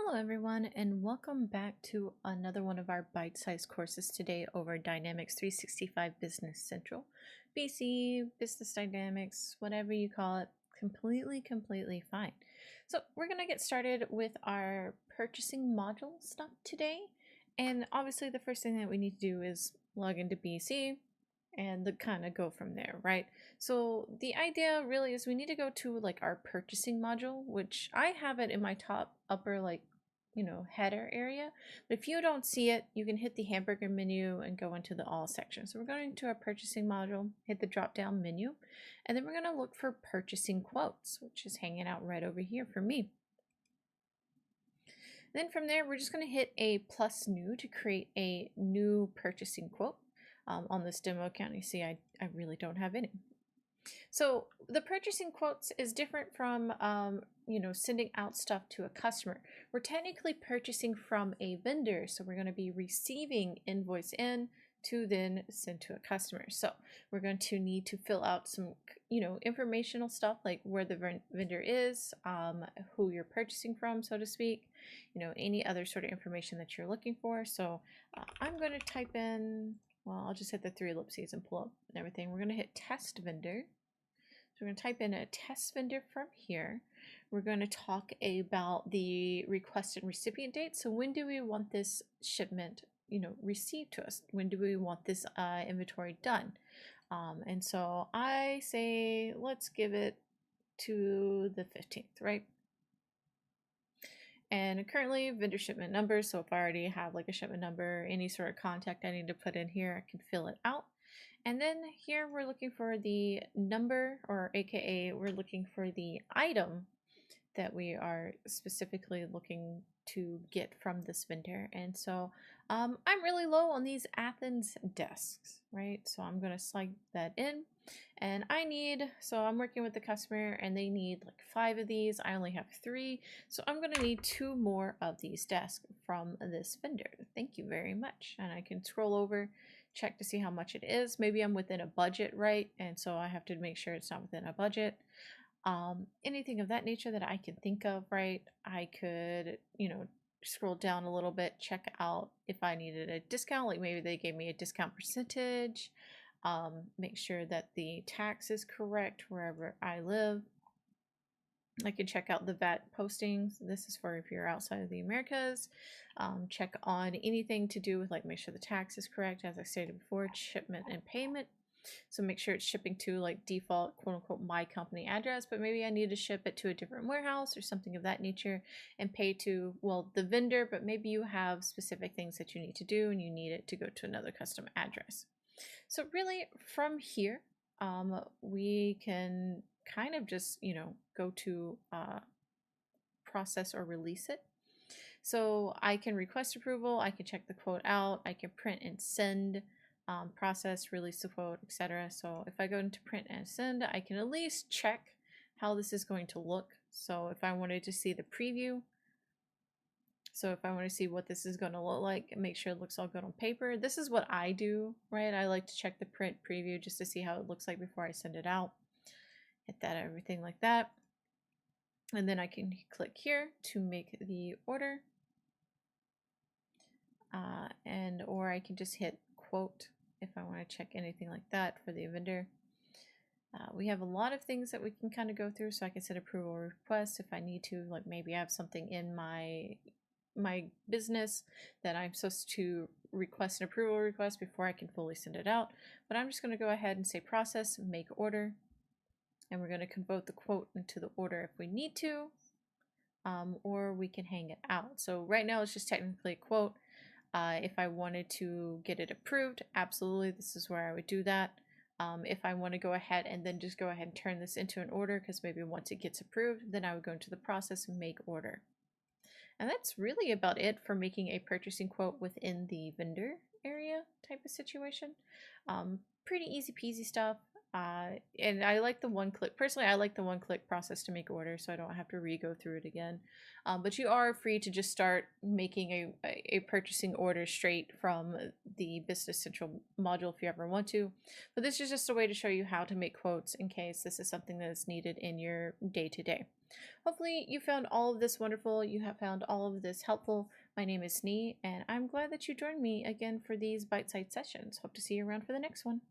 Hello everyone and welcome back to another one of our bite-sized courses today over Dynamics 365 Business Central. BC, Business Dynamics, whatever you call it, completely fine. So we're going to get started with our purchasing module stuff today. And obviously the first thing that we need to do is log into BC and kind of go from there, right? So the idea really is we need to go to like our purchasing module, which I have it in my top upper header area. But if you don't see it, you can hit the hamburger menu and go into the all section. So we're going to our purchasing module, hit the drop down menu, and then we're going to look for purchasing quotes, which is hanging out right over here for me. Then from there, we're just going to hit a plus new to create a new purchasing quote. On this demo account, you see I really don't have any. So the purchasing quotes is different from sending out stuff to a customer. We're technically purchasing from a vendor, so we're going to be receiving invoice in to then send to a customer. So we're going to need to fill out some informational stuff like where the vendor is, who you're purchasing from, so to speak, any other sort of information that you're looking for. So I'm going to type in, well, I'll just hit the 3 ellipses and pull up and everything. We're going to hit test vendor. So we're going to type in a test vendor from here. We're going to talk about the request and recipient date. So when do we want this shipment, received to us? When do we want this inventory done? And so I say, let's give it to the 15th, right? And currently vendor shipment number. So if I already have like a shipment number, any sort of contact I need to put in here, I can fill it out. And then here we're looking for the number, or AKA we're looking for the item that we are specifically looking to get from this vendor. And so I'm really low on these Athens desks, right? So I'm going to slide that in, and so I'm working with the customer and they need like 5 of these. I only have 3. So I'm going to need 2 more of these desks from this vendor. Thank you very much. And I can scroll over, check to see how much it is. Maybe I'm within a budget, right? And so I have to make sure it's not within a budget. Anything of that nature that I can think of, right? I could, scroll down a little bit, check out if I needed a discount, like maybe they gave me a discount percentage, make sure that the tax is correct wherever I live. I can check out the VAT postings. This is for if you're outside of the Americas. Check on anything to do with like make sure the tax is correct, as I stated before, shipment and payment. So make sure it's shipping to like default quote unquote my company address, but maybe I need to ship it to a different warehouse or something of that nature and pay to, well, the vendor, but maybe you have specific things that you need to do and you need it to go to another custom address. So really from here, we can kind of just, go to process or release it. So I can request approval, I can check the quote out, I can print and send, process, release the quote, etc. So if I go into print and send, I can at least check how this is going to look. So if I wanted to see the preview, so if I want to see what this is going to look like and make sure it looks all good on paper, this is what I do, right? I like to check the print preview just to see how it looks like before I send it out. Hit that, everything like that. And then I can click here to make the order. Or I can just hit quote if I want to check anything like that for the vendor. We have a lot of things that we can kind of go through, so I can set approval request if I need to, like maybe I have something in my business that I'm supposed to request an approval request before I can fully send it out. But I'm just going to go ahead and say process, make order, and we're going to convert the quote into the order if we need to, or we can hang it out. So right now it's just technically a quote. If I wanted to get it approved, absolutely, this is where I would do that. If I want to go ahead and then just go ahead and turn this into an order, because maybe once it gets approved, then I would go into the process and make order. And that's really about it for making a purchasing quote within the vendor area type of situation. Pretty easy peasy stuff. And I like the one-click, personally I like the one-click process to make orders, so I don't have to re-go through it again. But you are free to just start making a purchasing order straight from the Business Central module if you ever want to. But this is just a way to show you how to make quotes in case this is something that is needed in your day-to-day. Hopefully you found all of this wonderful. You have found all of this helpful. My name is Snee, and I'm glad that you joined me again for these bite-sized sessions. Hope to see you around for the next one.